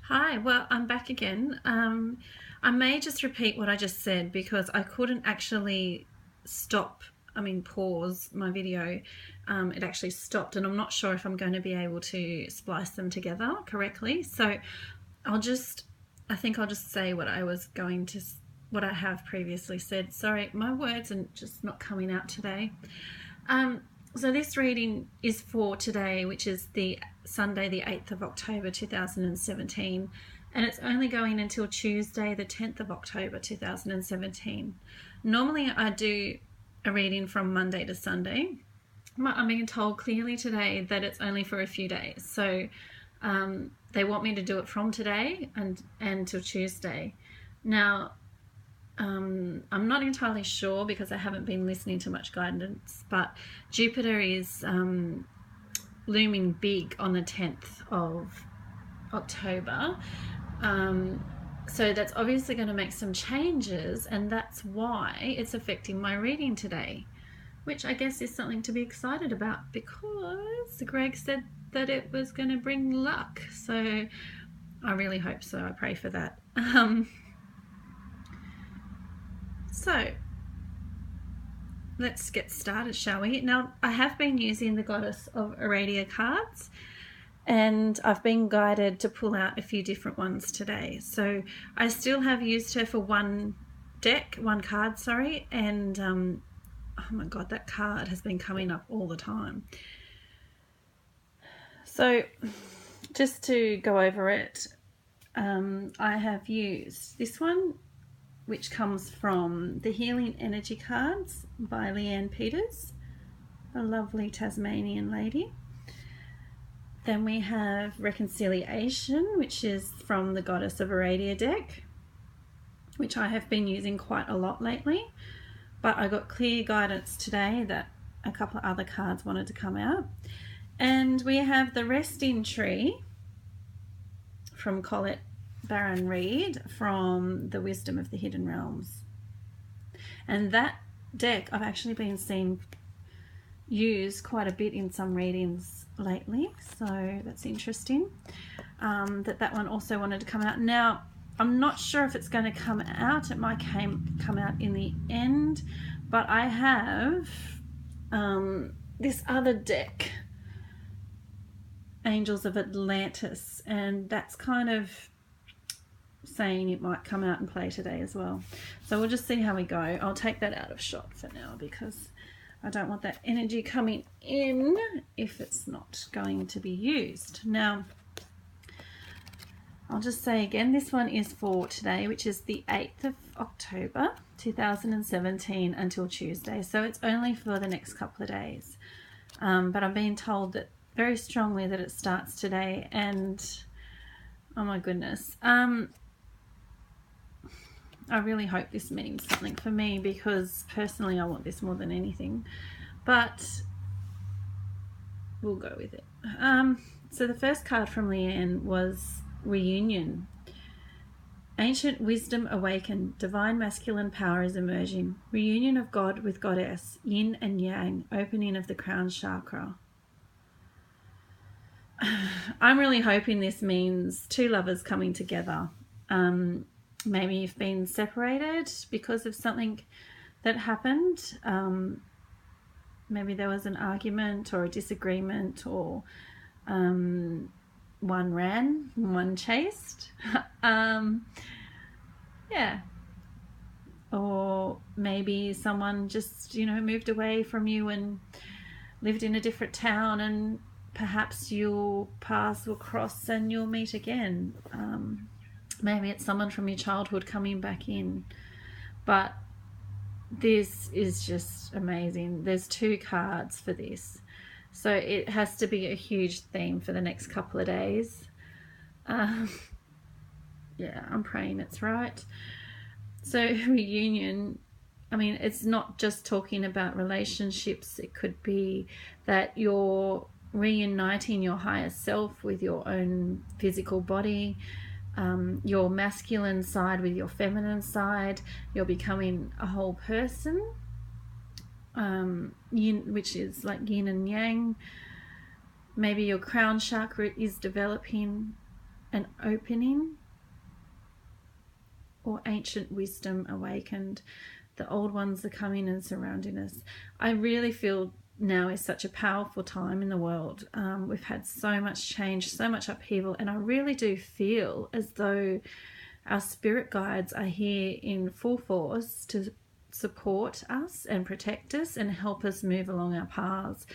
Hi, well, I'm back again. I may just repeat what I just said because I couldn't actually pause my video. It actually stopped, and I'm not sure if I'm going to be able to splice them together correctly. So I'll just, I think I'll just say what I have previously said. Sorry, my words are just not coming out today. Um, so this reading is for today, which is the Sunday, the 8th of October 2017, and it's only going until Tuesday, the 10th of October 2017. Normally I do a reading from Monday to Sunday. I'm being told clearly today that it's only for a few days. So they want me to do it from today and till Tuesday. Now, I'm not entirely sure because I haven't been listening to much guidance, but Jupiter is looming big on the 10th of October. So that's obviously going to make some changes, and that's why it's affecting my reading today, which I guess is something to be excited about because Greg said that it was going to bring luck. So I really hope so. I pray for that. So let's get started, shall we? Now, I have been using the Goddess of Aradia cards, and I've been guided to pull out a few different ones today. So I still have used her for one card, and oh my God, that card has been coming up all the time. So just to go over it, I have used this one, which comes from the Healing Energy cards by Leanne Peters, a lovely Tasmanian lady. Then we have Reconciliation, which is from the Goddess of Aradia deck, which I have been using quite a lot lately, but I got clear guidance today that a couple of other cards wanted to come out. And we have the Resting Tree from Colette Baron Reid from the Wisdom of the Hidden Realms. And that deck I've actually been seeing used quite a bit in some readings lately, so that's interesting. That one also wanted to come out. Now, I'm not sure if it's going to come out. It might come out in the end, but I have this other deck, Angels of Atlantis, and that's kind of saying it might come out and play today as well. So we'll just see how we go. I'll take that out of shot for now because I don't want that energy coming in if it's not going to be used. Now, I'll just say again, this one is for today, which is the 8th of October 2017 until Tuesday. So it's only for the next couple of days. But I'm being told that very strongly that it starts today, and oh my goodness. I really hope this means something for me because personally I want this more than anything, but we'll go with it. So the first card from Leanne was Reunion. Ancient wisdom awakened, divine masculine power is emerging. Reunion of God with goddess, yin and yang, opening of the crown chakra. I'm really hoping this means two lovers coming together. Maybe you've been separated because of something that happened. Maybe there was an argument or a disagreement, or one ran, one chased. Yeah. Or maybe someone just, moved away from you and lived in a different town, and perhaps your paths will cross and you'll meet again. Maybe it's someone from your childhood coming back in. But this is just amazing. There's two cards for this. So it has to be a huge theme for the next couple of days. Yeah, I'm praying it's right. So reunion, it's not just talking about relationships. It could be that you're reuniting your higher self with your own physical body, your masculine side with your feminine side. You're becoming a whole person, which is like yin and yang. Maybe your crown chakra is developing an opening or ancient wisdom awakened. The old ones are coming and surrounding us. I really feel now is such a powerful time in the world. We've had so much change, so much upheaval, and I really do feel as though our spirit guides are here in full force to support us and protect us and help us move along our paths.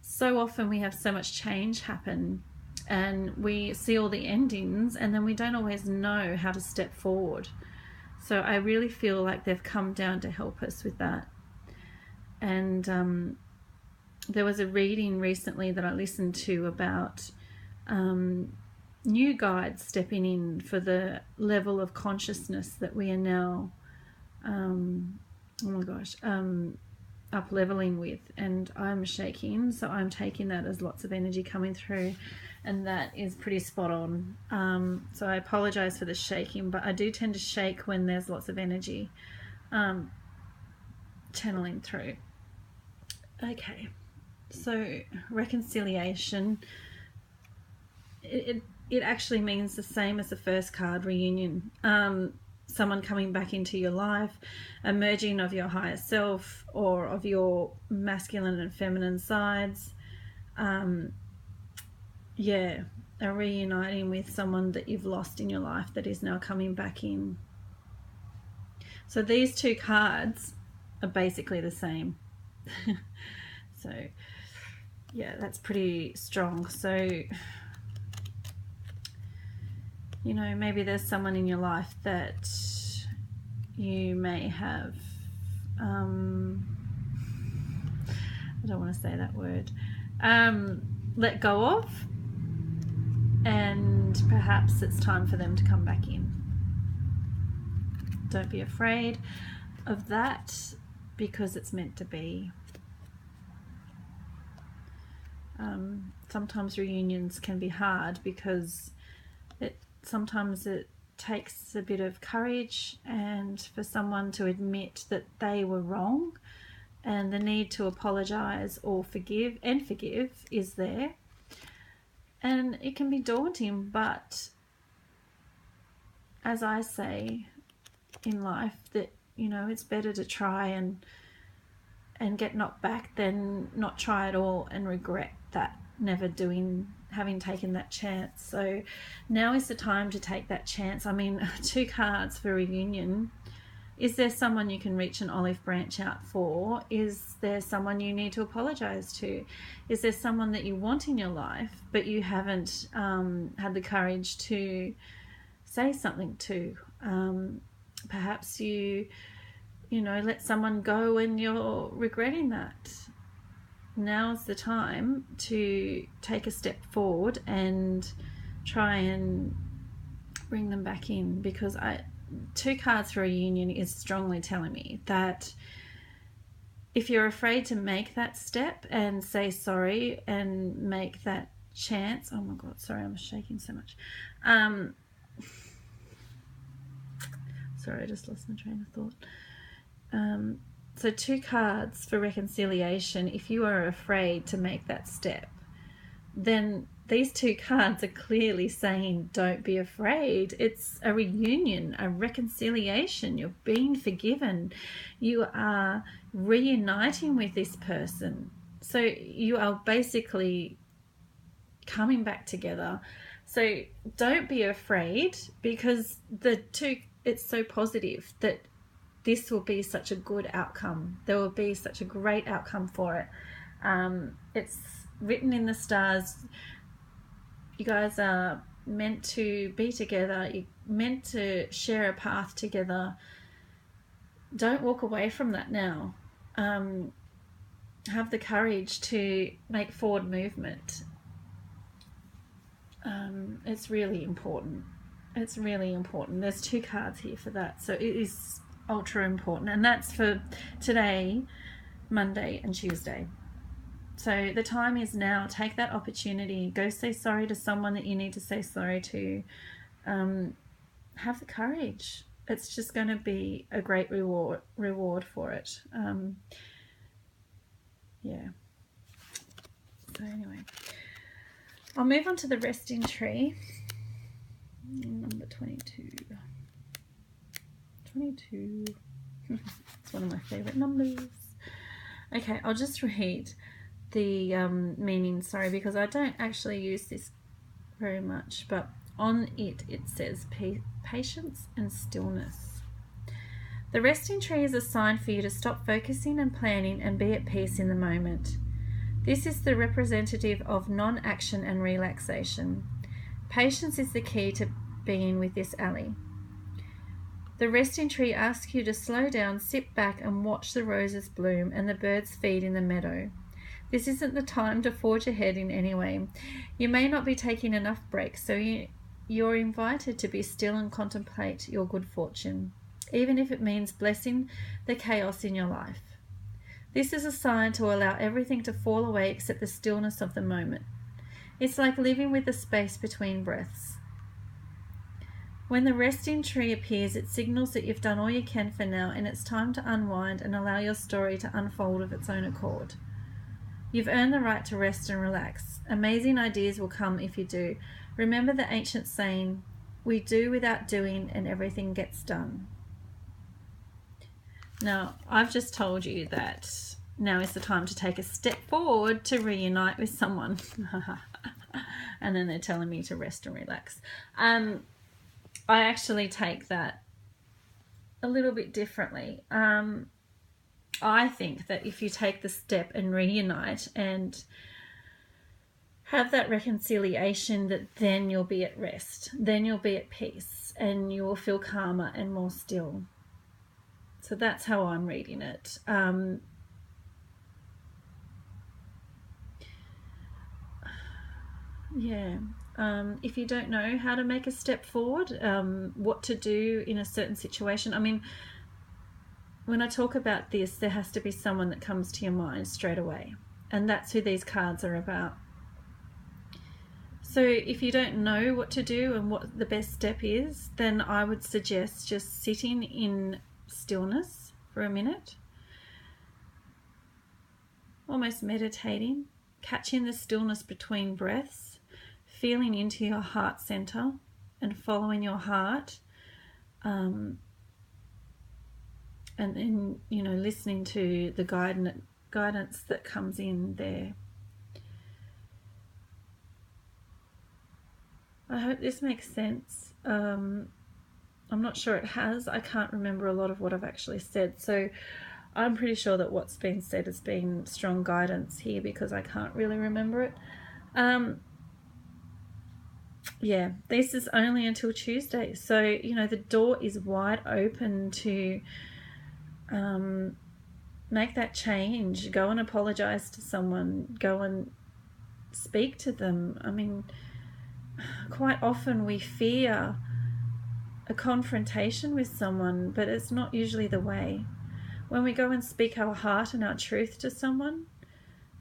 So often we have so much change happen and we see all the endings and then we don't always know how to step forward. So I really feel like they've come down to help us with that. And there was a reading recently that I listened to about new guides stepping in for the level of consciousness that we are now, up leveling with. And I'm shaking, so I'm taking that as lots of energy coming through, and that is pretty spot on. So I apologize for the shaking, but I do tend to shake when there's lots of energy channeling through. Okay, so reconciliation, it actually means the same as the first card, reunion. Someone coming back into your life, a merging of your higher self or of your masculine and feminine sides. A reuniting with someone that you've lost in your life that is now coming back in. So these two cards are basically the same. So yeah, that's pretty strong. So, you know, maybe there's someone in your life that you may have, I don't want to say that word, let go of, and perhaps it's time for them to come back in. Don't be afraid of that, because it's meant to be. Sometimes reunions can be hard because sometimes it takes a bit of courage and for someone to admit that they were wrong, and the need to apologize or forgive is there, and it can be daunting. But as I say in life, that, you know, it's better to try and get knocked back than not try at all and regret that, having taken that chance. So now is the time to take that chance. I mean, two cards for reunion. Is there someone you can reach an olive branch out for? Is there someone you need to apologize to? Is there someone that you want in your life but you haven't had the courage to say something to? Perhaps you let someone go and you're regretting that. Now's the time to take a step forward and try and bring them back in, because two cards for a union is strongly telling me that if you're afraid to make that step and say sorry and make that chance, oh my god, sorry, I'm shaking so much. Sorry, I just lost my train of thought. So two cards for reconciliation. If you are afraid to make that step, then these two cards are clearly saying don't be afraid. It's a reunion, a reconciliation. You're being forgiven. You are reuniting with this person. So you are basically coming back together. So don't be afraid, because it's so positive that this will be such a good outcome. There will be such a great outcome for it. It's written in the stars. You guys are meant to be together. You're meant to share a path together. Don't walk away from that now. Have the courage to make forward movement. It's really important. It's really important. There's two cards here for that. So it is ultra important, and that's for today, Monday and Tuesday. So the time is now. Take that opportunity. Go say sorry to someone that you need to say sorry to. Have the courage. It's just going to be a great reward for it. Yeah. So anyway, I'll move on to the resting tree. 22. 22. It's one of my favorite numbers. Okay, I'll just read the meaning, sorry, because I don't actually use this very much, but on it says patience and stillness. The resting tree is a sign for you to stop focusing and planning and be at peace in the moment. This is the representative of non-action and relaxation. Patience is the key to being with this alley. The resting tree asks you to slow down, sit back and watch the roses bloom and the birds feed in the meadow. This isn't the time to forge ahead in any way. You may not be taking enough breaks, so you're invited to be still and contemplate your good fortune, even if it means blessing the chaos in your life. This is a sign to allow everything to fall away except the stillness of the moment. It's like living with the space between breaths. When the resting tree appears, it signals that you've done all you can for now and it's time to unwind and allow your story to unfold of its own accord. You've earned the right to rest and relax. Amazing ideas will come if you do. Remember the ancient saying, we do without doing and everything gets done. Now, I've just told you that now is the time to take a step forward to reunite with someone. And then they're telling me to rest and relax. I actually take that a little bit differently. I think that if you take the step and reunite and have that reconciliation, that then you'll be at rest, then you'll be at peace and you will feel calmer and more still. So that's how I'm reading it. If you don't know how to make a step forward, what to do in a certain situation. I mean, when I talk about this, there has to be someone that comes to your mind straight away. And that's who these cards are about. So if you don't know what to do and what the best step is, then I would suggest just sitting in stillness for a minute. Almost meditating, catching the stillness between breaths. Feeling into your heart center and following your heart, and then, listening to the guidance that comes in there. I hope this makes sense. I'm not sure it has. I can't remember a lot of what I've actually said, so I'm pretty sure that what's been said has been strong guidance here because I can't really remember it. This is only until Tuesday. So, the door is wide open to make that change. Go and apologize to someone. Go and speak to them. I mean, quite often we fear a confrontation with someone, but it's not usually the way. When we go and speak our heart and our truth to someone,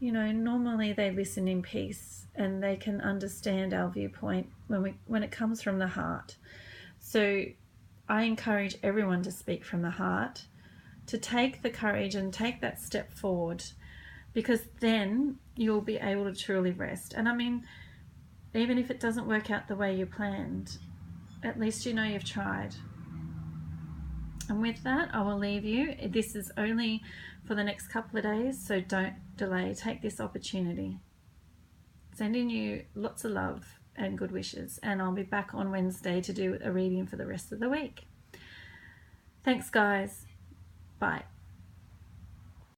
normally they listen in peace and they can understand our viewpoint when it comes from the heart. So I encourage everyone to speak from the heart, to take the courage and take that step forward, because then you'll be able to truly rest. And I mean, even if it doesn't work out the way you planned, at least you've tried. And with that, I will leave you. This is only for the next couple of days, so don't delay. Take this opportunity. Sending you lots of love and good wishes, and I'll be back on Wednesday to do a reading for the rest of the week. Thanks, guys. Bye.